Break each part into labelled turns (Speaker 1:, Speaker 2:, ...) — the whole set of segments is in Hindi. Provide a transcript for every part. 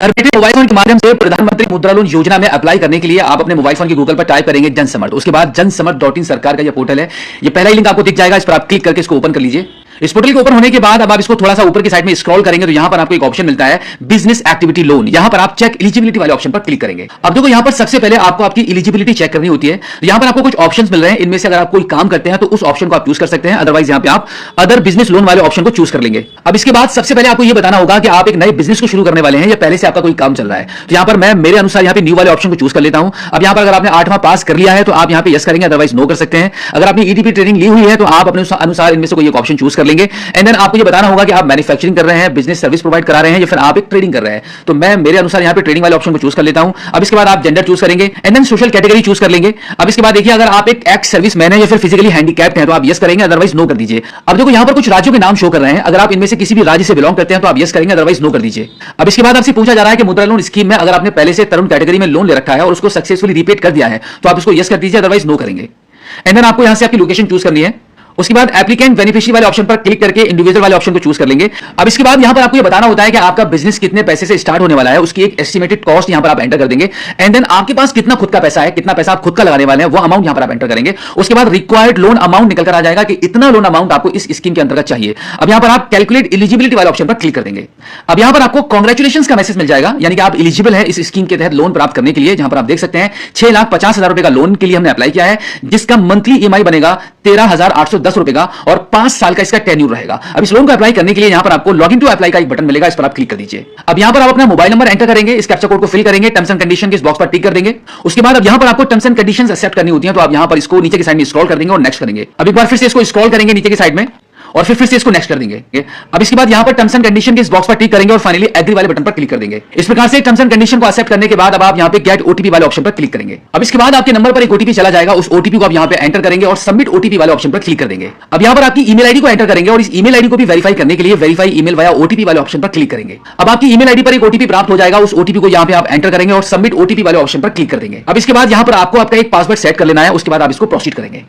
Speaker 1: घर बैठे मोबाइल फोन के माध्यम से प्रधानमंत्री मुद्रा लोन योजना में अप्लाई करने के लिए आप अपने मोबाइल फोन की गूगल पर टाइप करेंगे जन समर्थ। उसके बाद जन समर्थ.in सरकार का यह पोर्टल है। ये पहला ही लिंक आपको दिख जाएगा, इस पर आप क्लिक करके इसको ओपन कर लीजिए। इस पोर्टल के ओपन होने के बाद अब आप इसको थोड़ा सा ऊपर की साइड में स्क्रॉल करेंगे तो यहां पर आपको एक ऑप्शन मिलता है बिजनेस एक्टिविटी लोन। यहां पर आप चेक एलिजिबिलिटी वाले ऑप्शन पर क्लिक करेंगे। अब देखो यहां पर सबसे पहले आपको आपकी एलिजिबिलिटी चेक करनी होती है। तो यहां पर आपको कुछ ऑप्शंस मिल रहे हैं, इनमें से अगर आप कोई काम करते हैं तो उस ऑप्शन को आप चूज कर सकते हैं, अदरवाइज यहां पे आप अदर बिजनेस लोन वाले ऑप्शन को चूज कर लेंगे। अब इसके बाद सबसे पहले आपको यह बताना होगा कि आप एक नए बिजनेस को शुरू करने वाले हैं या पहले से आपका कोई काम चल रहा है। तो यहां पर मैं मेरे अनुसार यहां पे न्यू वाले ऑप्शन को चूज कर लेता हूं। अब यहां पर अगर आपने 8वां पास कर लिया है तो आप यहां पे यस करेंगे, अदरवाइज नो कर सकते हैं। अगर आपने ईडीपी ट्रेनिंग ली हुई है तो आप अपने अनुसार इनमें से कोई एक ऑप्शन चूज कर लेंगे। एंड देन आपको यह बताना होगा कि आप मैन्युफैक्चरिंग कर रहे हैं, बिजनेस सर्विस प्रोवाइड करा रहे हैं या फिर आप एक ट्रेडिंग कर रहे हैं। तो मैं मेरे अनुसार यहां पे ट्रेडिंग वाले ऑप्शन को चूज कर लेता हूं। अब इसके बाद आप जेंडर चूज करेंगे and then social category choose कर लेंगे। अब इसके बाद देखिए अगर आप एक एक्स सर्विस मैन है या फिर फिजिकली हैंडीकैप्ड हैं तो आप यस करेंगे, अदरवाइज नो कर दीजिए। अब देखो यहां पर कुछ राज्यों के नाम शो कर रहे हैं, अगर आप इनमें से किसी भी राज्य से बिलोंग करते हैं तो आप यस करेंगे, अदरवाइज नो कर दीजिए। अब इसके बाद आपसे पूछा जा रहा है कि मुद्रा लोन स्कीम में अगर आपने पहले से तरुण कैटेगरी में लोन ले रखा है और उसको सक्सेसफुली रीपेड कर दिया है तो आप इसको यस कर दीजिए, अदरवाइज नो करेंगे। एंड देन आपको यहां से आपकी लोकेशन चूज करनी है। उसके बाद एप्लीकेंट बेनिफिशियरी वाले ऑप्शन पर क्लिक करके इंडिविजुअल वाले ऑप्शन को चूज कर लेंगे। अब इसके बाद यहां पर आपको यह बताना होता है कि आपका बिजनेस कितने पैसे से स्टार्ट होने वाला है, उसकी एक एस्टिमेटेड कॉस्ट यहां पर आप एंटर कर देंगे। एंड देन आपके पास कितना खुद का पैसा है, कितना पैसा आप खुद का लगाने वाले हैं, वो अमाउंट यहां पर आप एंटर करेंगे। उसके बाद रिक्वायर्ड लोन अमाउंट निकल कर आ जाएगा कि इतना लोन अमाउंट आपको इस स्कीम के अंतर्गत चाहिए। अब यहां पर आप कैलकुलेट एलिजिबिलिटी वाले ऑप्शन पर क्लिक कर देंगे। अब यहां पर आपको कांग्रेचुलेशंस का मैसेज मिल जाएगा, यानी कि आप एलिजिबल है इस स्कीम के तहत लोन प्राप्त करने के लिए। जहां पर आप देख सकते हैं 6,50,000 रुपए का लोन के लिए हमने अप्लाई किया है, जिसका मंथली ईएमआई बनेगा 13,810 रुपए का और 5 साल का इसका टेन्यूर रहेगा। अब इस लोन को अप्लाई करने के लिए यहां पर आपको लॉगिन टू अप्लाई का एक बटन मिलेगा, इस पर आप क्लिक कर दीजिए। अब यहां पर आप अपना मोबाइल नंबर एंटर करेंगे, इस कैप्चा कोड को फिल करेंगे, टर्म्स एंड कंडीशन के इस बॉक्स पर टिक कर देंगे। उसके बाद अब यहां पर आपको टर्म्स एंड कंडीशंस एक्सेप्ट करनी होती है, तो आप यहां पर इसको नीचे की साइड में स्क्रॉल कर देंगे और नेक्स्ट करेंगे। अब एक बार फिर से इसको स्क्रॉल करेंगे नीचे की साइड में और फिर से इसको नेक्स्ट कर देंगे। अब इसके बाद यहां पर टर्म्स एंड कंडीशन के इस बॉक्स पर टिक करेंगे और फाइनली एग्री वाले बटन पर क्लिक कर देंगे। इस प्रकार से टर्म्स एंड कंडीशन को एक्सेप्ट करने के बाद अब आप यहां पे गेट ओटीपी वाले ऑप्शन पर क्लिक करेंगे। अब इसके बाद आपके नंबर पर एक ओटीपी चला जाएगा, उस ओटीपी को आप यहां पे एंटर करेंगे और सबमिट ओटीपी वाले ऑप्शन पर क्लिक कर देंगे। अब यहां पर आपकी ईमेल आईडी को एंटर करेंगे और इस ईमेल आईडी को भी वेरीफाई करने के लिए वेरीफाई ईमेल वाया ओटीपी वाले ऑप्शन पर क्लिक करेंगे। अब आपकी ईमेल आईडी पर एक ओटीपी प्राप्त हो जाएगा, उस ओटीपी को यहां पे आप एंटर करेंगे और सबमिट ओटीपी वाले ऑप्शन पर क्लिक कर देंगे। अब इसके बाद यहां पर आपको आपका एक पासवर्ड सेट कर लेना है, उसके बाद आप इसको प्रोसीड करेंगे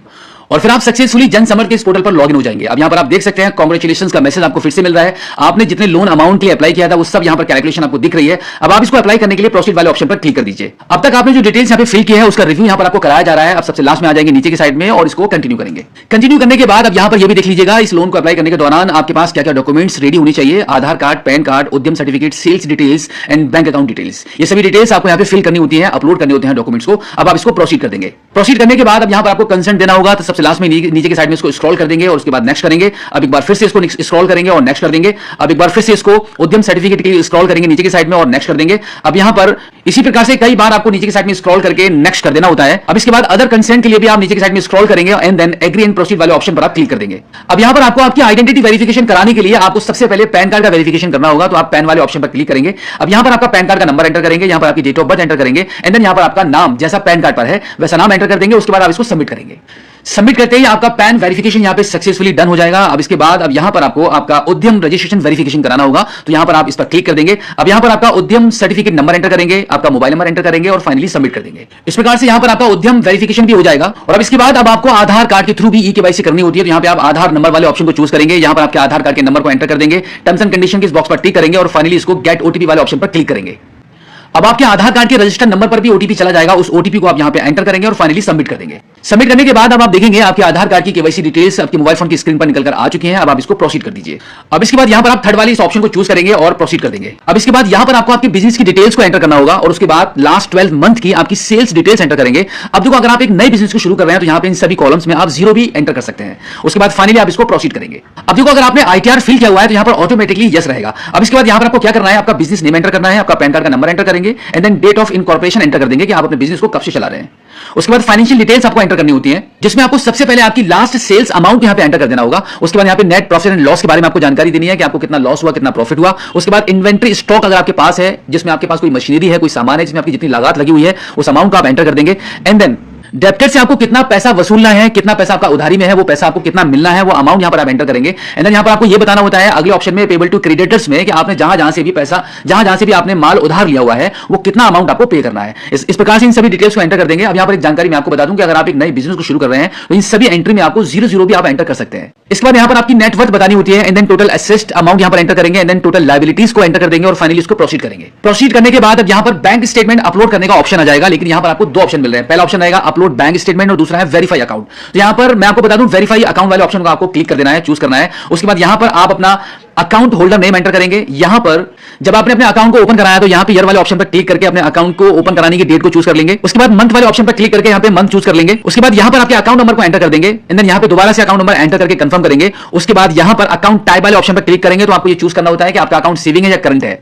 Speaker 1: और फिर आप सक्सेसफुली जन समर्थ के इस पोर्टल पर लॉगिन हो जाएंगे। अब यहां पर आप देख सकते हैं कांग्रेचुलेशंस का मैसेज आपको फिर से मिल रहा है। आपने जितने लोन अमाउंट के लिए अप्लाई किया था वो सब यहां पर कैलकुलेशन आपको दिख रही है। अब आप इसको अप्लाई करने के लिए प्रोसीड वाले ऑप्शन पर क्लिक कर दीजिए। अब तक आपने जो डिटेल्स यहां पे फिल किया है उसका रिव्यू यहां पर आपको कराया जा रहा है। अब सबसे लास्ट में आ जाएंगे नीचे की साइड में और इसको कंटिन्यू करेंगे। कंटिन्यू करने के बाद अब यहां पर यह भी देख लीजिएगा इस लोन को अप्लाई करने के दौरान आपके पास क्या क्या डॉक्यूमेंट्स रेडी होनी चाहिए। Aadhaar card, PAN card, Udyam certificate, sales details and bank account details, ये सभी डिटेल्स आपको यहां पे फिल करनी होती है, अपलोड करने होते हैं डॉक्यूमेंट्स को। अब आप इसको प्रोसीड कर देंगे। प्रोसीड करने के बाद अब यहां पर आपको कंसेंट देना होगा, तो सबसे लास्ट में नीचे की साइड में इसको स्क्रॉल कर देंगे और उसके बाद नेक्स्ट करेंगे। अब एक बार फिर से इसको स्क्रॉल करेंगे और नेक्स्ट कर देंगे। अब एक बार फिर से इसको उद्यम सर्टिफिकेट के लिए स्क्रॉल करेंगे नीचे की साइड में और नेक्स्ट कर देंगे। अब यहां पर इसी प्रकार से कई बार आपको नीचे की साइड में स्क्रॉल करके नेक्स्ट कर देना होता है। अब इसके बाद अदर कंसेंट के लिए भी आप नीचे की साइड में स्क्रॉल करेंगे and then agree and proceed वाले ऑप्शन पर आप क्लिक कर देंगे। अब यहां पर आपको आपकी आइडेंटिटी वेरिफिकेशन कराने के लिए आपको सबसे पहले पैन कार्ड का वेरिफिकेशन करना होगा, तो आप पैन वाले ऑप्शन पर क्लिक करेंगे। अब यहां पर आपका पैन कार्ड का नंबर एंटर करेंगे, यहां पर आपकी डेट ऑफ बर्थ एंटर करेंगे एंड देन यहां पर आपका नाम जैसा पैन कार्ड पर है वैसा नाम एंटर कर देंगे। उसके बाद आप इसको सबमिट करेंगे। सबमिट करते ही आपका पैन वेरिफिकेशन यहां पे सक्सेसफुली डन हो जाएगा। अब इसके बाद अब यहां पर आपको आपका उद्यम रजिस्ट्रेशन वेरिफिकेशन कराना होगा, तो यहां पर आप इस पर क्लिक कर देंगे। अब यहां पर आपका उद्यम सर्टिफिकेट नंबर एंटर करेंगे, आपका मोबाइल नंबर एंटर करेंगे और फाइनली सबमिट कर देंगे। इस प्रकार से यहां पर आपका उद्यम वेरिफिकेशन भी हो जाएगा। और अब इसके बाद अब आपको आधार कार्ड के थ्रू भी ई-केवाईसी करनी होती है, तो यहां पे आप आधार नंबर वाले ऑप्शन को चूज करेंगे। यहां पर आपके आधार कार्ड के नंबर को एंटर कर देंगे, टर्म्स एंड कंडीशन के इस बॉक्स पर टिक करेंगे और फाइनली इसको गेट ओटीपी वाले ऑप्शन पर क्लिक करेंगे। अब आपके आधार कार्ड के रजिस्टर्ड नंबर पर भी ओटीपी चला जाएगा, उस ओटीपी को आप यहां पे एंटर करेंगे और फाइनली सबमिट कर देंगे। सबमिट करने के बाद अब आप देखेंगे आपके आधार कार्ड की केवाईसी डिटेल्स आपके मोबाइल फोन की स्क्रीन पर निकलकर आ चुकी हैं। अब आप इसको प्रोसीड कर दीजिए। अब इसके बाद यहां पर आप थर्ड वाली इस ऑप्शन को चूज करेंगे और प्रोसीड कर देंगे। अब इसके बाद यहां पर आपको आपके बिजनेस की डिटेल्स को एंटर करना होगा और उसके बाद लास्ट 12 मंथ की आपकी सेल्स डिटेल्स एंटर करेंगे। अब देखो अगर आप एक नए बिजनेस को शुरू कर रहे हैं तो यहां पे इन सभी कॉलम्स में आप जीरो भी एंटर कर सकते हैं। उसके बाद फाइनली आप इसको प्रोसीड करेंगे। अब देखो अगर आपने आईटीआर फिल किया हुआ है तो यहां पर ऑटोमेटिकली यस रहेगा। अब इसके बाद यहां पर आपको क्या करना है, आपका बिजनेस नेम एंटर करना है, आपका पैन कार्ड का नंबर एंटर करेंगे and then date of incorporation enter कर देंगे कि आप अपने बिजनेस को कब से चला रहे हैं। उसके बाद फाइनेंशियल डिटेल्स आपको एंटर करनी होती है, जिसमें आपको सबसे पहले आपकी लास्ट सेल्स अमाउंट यहां पे एंटर कर देना होगा। उसके बाद यहां पे नेट प्रॉफिट एंड लॉस के बारे में आपको जानकारी देनी है कि आपको कितना लॉस हुआ, कितना प्रॉफिट हुआ। उसके बाद इन्वेंटरी स्टॉक अगर आपके पास है, जिसमें आपके पास कोई मशीनरी है, कोई सामान है, जिसमें आपकी जितनी लागत लगी हुई है, उस अमाउंट को आप एंटर कर देंगे एंड देन डेप्टर से आपको कितना पैसा वसूलना है, कितना पैसा आपका उधारी में है, वो पैसा आपको कितना मिलना है, वो अमाउंट यहां पर आप एंटर करेंगे। एंड देन यहां पर आपको ये बताना होता है अगले ऑप्शन में पेबल टू क्रेडिटर्स में कि आपने जहां से भी पैसा, जहां से भी आपने माल उधार लिया हुआ है, वो कितना अमाउंट आपको पे करना है। इस प्रकार से इन सभी डिटेल्स को एंटर कर देंगे। अब यहां पर एक जानकारी मैं आपको बता दूं कि अगर आप एक नए बिजनेस को शुरू कर रहे हैं तो इन सभी एंट्री में आपको 00 भी आप एंटर कर सकते हैं। इसके बाद यहां पर आपकी नेटवर्थ बतानी होती है। And then total asset amount यहां पर एंटर करेंगे। एंड देन टोटल लायबिलिटीज को एंटर कर देंगे और फाइनली इसको प्रोसीड करेंगे। प्रोसीड करने के बाद अब यहां पर बैंक स्टेटमेंट अपलोड करने का ऑप्शन आ जाएगा, लेकिन यहां पर आपको दो ऑप्शन मिल रहे हैं। पहला ऑप्शन आएगा अपलोड बैंक स्टेटमेंट और दूसरा है वेरीफाई अकाउंट। तो यहां पर मैं आपको बता दूं वेरीफाई अकाउंट वाले ऑप्शन को आपको क्लिक कर देना है, चूज करना है। उसके बाद यहां पर आप अपना अकाउंट होल्डर नेम एंटर करेंगे। यहां पर जब आपने अपने अकाउंट को ओपन कराया तो यहां पे ईयर वाले ऑप्शन पर क्लिक करके अपने अकाउंट को ओपन कराने की डेट को चूज कर लेंगे। उसके बाद मंथ वाले ऑप्शन पर क्लिक करके यहां पे मंथ चूज कर लेंगे। उसके बाद यहां पर आपके अकाउंट नंबर को एंटर कर देंगे। एंड देन यहां पे दोबारा से अकाउंट नंबर एंटर करके कंफर्म करेंगे। उसके बाद यहां पर अकाउंट टाइप वाले ऑप्शन पर क्लिक करेंगे तो आपको ये चूज करना होता है कि आपका अकाउंट सेविंग है या करंट है।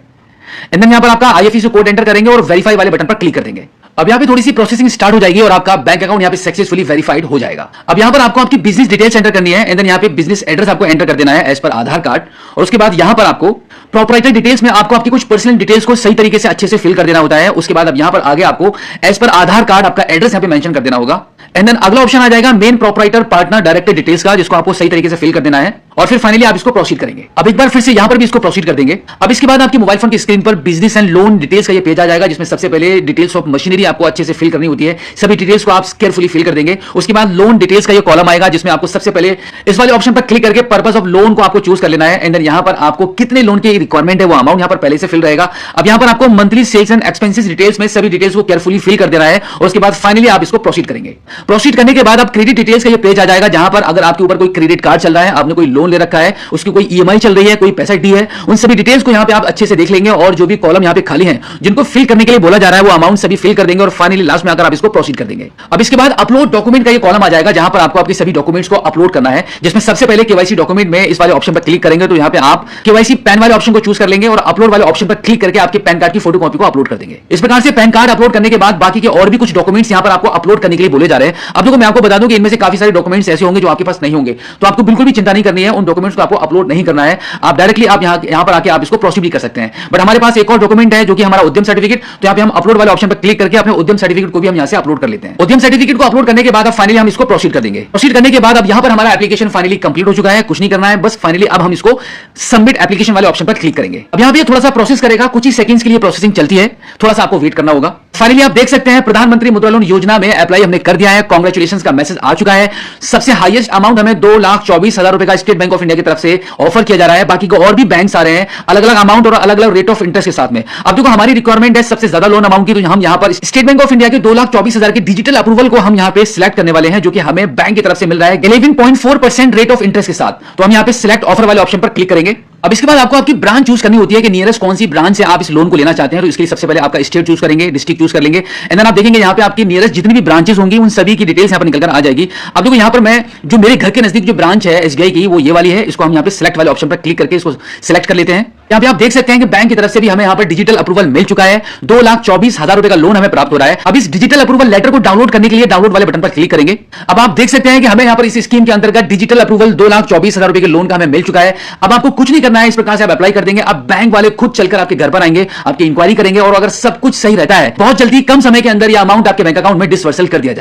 Speaker 1: एंड देन यहां पर आपका आईएफएससी कोड एंटर करेंगे और वेरीफाई वाले बटन पर क्लिक कर देंगे। अब यहां पे थोड़ी सी प्रोसेसिंग स्टार्ट हो जाएगी और आपका बैंक अकाउंट यहां पे सक्सेसफुली वेरीफाइड हो जाएगा। अब यहां पर आपको आपकी बिजनेस डिटेल्स एंटर करनी है। एंड देन यहां पे बिजनेस एड्रेस आपको एंटर कर देना है एज पर आधार कार्ड। और उसके बाद यहां पर आपको प्रोप्राइटर डिटेल्स में आपको आपकी कुछ पर्सनल डिटेल्स को सही तरीके से अच्छे से फिल कर देना होता है। उसके बाद अब यहां पर आगे आपको एज पर आधार कार्ड आपका एड्रेस यहां पे मेंशन कर देना होगा। एंड देन अगला ऑप्शन आ जाएगा main proprietor partner director details का, जिसको आपको सही तरीके से फिल कर देना है। और फिर फाइनली आप इसको प्रोसीड करेंगे। अब एक बार फिर से यहां पर भी इसको प्रोसीड कर देंगे। अब इसके बाद आपके मोबाइल फोन की स्क्रीन पर बिजनेस एंड लोन डिटेल्स का ये पेज आ जाएगा, जिसमें सबसे पहले डिटेल्स ऑफ मशीनरी आपको अच्छे से फिल करनी होती है। सभी डिटेल्स को आप केयरफुली फिल कर देंगे। उसके बाद लोन डिटेल्स का ये कॉलम आएगा, जिसमें आपको सबसे पहले इस वाले ऑप्शन पर क्लिक करके पर्पस ऑफ लोन को आपको चूज कर लेना है। एंड देन यहां पर आपको कितने लोन की रिक्वायरमेंट है वो अमाउंट यहां पर पहले से फिल रहेगा। अब यहां पर आपको monthly sales and expenses details में सभी डिटेल्स को केयरफुली फिल कर देना है। और उसके बाद फाइनली आप इसको प्रोसीड करेंगे। प्रोसीड करने के बाद आप क्रेडिट डिटेल्स का ये पेज आ जाएगा, जहां पर अगर आपके ऊपर कोई क्रेडिट कार्ड चल रहा है, आपने कोई लोन ले रखा है, उसकी कोई ईएमआई चल रही है, कोई पैसा डी है, उन सभी डिटेल्स को यहां पे आप अच्छे से देख लेंगे। और जो भी कॉलम यहां पे खाली हैं, जिनको फिल करने के लिए बोला जा रहा है, वो अमाउंट सभी फिल कर देंगे। और फाइनली लास्ट में आकर आप इसको प्रोसीड कर देंगे। अब इसके बाद अपलोड डॉक्यूमेंट का ये कॉलम आ जाएगा, जहां पर आपको आपके सभी डॉक्यूमेंट्स को अपलोड करना है, जिसमें सबसे पहले केवाईसी डॉक्यूमेंट में इस वाले ऑप्शन पर क्लिक करेंगे तो यहां पे आप केवाईसी पैन वाले ऑप्शन को चूज कर लेंगे और अपलोड वाले ऑप्शन पर क्लिक करके आपके पैन कार्ड की फोटोकॉपी को अपलोड कर देंगे। इस प्रकार से पैन कार्ड अपलोड करने के बाद बाकी के और भी कुछ डॉक्यूमेंट्स यहां पर आपको अपलोड करने के लिए बोले जा रहे हैं। अब देखो मैं आपको बता दूं कि इनमें से काफी सारे डॉक्यूमेंट्स ऐसे होंगे जो आपके पास नहीं होंगे, तो आपको बिल्कुल भी चिंता नहीं करनी है। उन डॉक्यूमेंट्स को आपको अपलोड नहीं करना है। आप डायरेक्टली आप यहां पर आके आप इसको प्रोसीड भी कर सकते हैं। बट हमारे पास एक और डॉक्यूमेंट है जो कि हमारा उद्यम सर्टिफिकेट। तो यहां पे हम अपलोड वाले ऑप्शन पर क्लिक करके अपने उद्यम सर्टिफिकेट को भी हम यहां से अपलोड कर लेते हैं। उद्यम सर्टिफिकेट को अपलोड करने के बाद अब फाइनली हम इसको प्रोसीड कर देंगे। प्रोसीड करने के बाद अब यहां पर हमारा एप्लीकेशन फाइनली कंप्लीट हो चुका है। कुछ नहीं करना है, बस फाइनली अब हम इसको सबमिट एप्लीकेशन वाले ऑप्शन पर क्लिक करेंगे। अब यहां पे थोड़ा सा प्रोसेस करेगा, कुछ ही सेकंड्स के लिए प्रोसेसिंग चलती है, थोड़ा सा आपको वेट करना होगा। फाइनली आप देख सकते हैं प्रधानमंत्री मुद्रा लोन योजना में अप्लाई हमने कर दिया है। कांग्रेचुलेशंस का मैसेज आ चुका है। सबसे हाईएस्ट अमाउंट हमें 2,24,000 रुपए का स्टेट बैंक ऑफ इंडिया की तरफ से ऑफर किया जा रहा है। बाकी को और भी बैंक्स आ रहे हैं अलग अलग अमाउंट और अलग अलग रेट ऑफ इंटरेस्ट के साथ में। अब देखो हमारी रिक्वायरमेंट है सबसे ज्यादा लोन अमाउंट की, तो हम यहां पर स्टेट बैंक ऑफ इंडिया के 2,24,000 के डिजिटल अप्रूवल को हम यहां पे सिलेक्ट करने वाले हैं, जो कि हमें बैंक की तरफ से मिल रहा है 11.4% रेट ऑफ इंटरेस्ट के साथ। तो हम यहां पे सिलेक्ट ऑफर वाले ऑप्शन पर क्लिक करेंगे। अब इसके बाद आपको आपकी ब्रांच चूज करनी होती है कि नियरेस्ट कौन सी ब्रांच से आप इस लोन को लेना चाहते हैं। तो इसके लिए सबसे पहले आपका स्टेट चूज करेंगे, डिस्ट्रिक्ट चूज कर लेंगे। एंड देन आप देखेंगे यहाँ पे आपकी नियरेस्ट जितनी भी ब्रांचेस होंगी उन सभी की डिटेल्स यहाँ पर निकलकर आ जाएगी। अब देखो यहाँ पर मैं जो मेरे घर के नजदीक जो ब्रांच है एसबीआई की, वो ये वाली है। इसको हम यहाँ पे सिलेक्ट वाले ऑप्शन पर क्लिक करके इसको सिलेक्ट कर लेते हैं। यहाँ पे आप देख सकते हैं कि बैंक की तरफ से भी हमें यहाँ पर डिजिटल अप्रूवल मिल चुका है। 2,24,000 रुपए का लोन हमें प्राप्त हो रहा है। अब इस डिजिटल अप्रूवल लेटर को डाउनलोड करने के लिए डाउनलोड वाले बटन पर क्लिक करेंगे। अब आप देख सकते हैं कि हमें यहाँ पर इस स्कीम के अंतर्गत डिजिटल अप्रूवल 2,24,000 रुपए के लोन का हमें मिल चुका है। अब आपको कुछ नहीं करना है, इस प्रकार से आप अप्लाई कर देंगे। अब बैंक वाले खुद चलकर आपके घर पर आएंगे, आपकी इंक्वायरी करेंगे और अगर सब कुछ सही रहता है बहुत जल्दी कम समय के अंदर यह अमाउंट आपके बैंक अकाउंट में डिसवर्सल कर दिया जाए।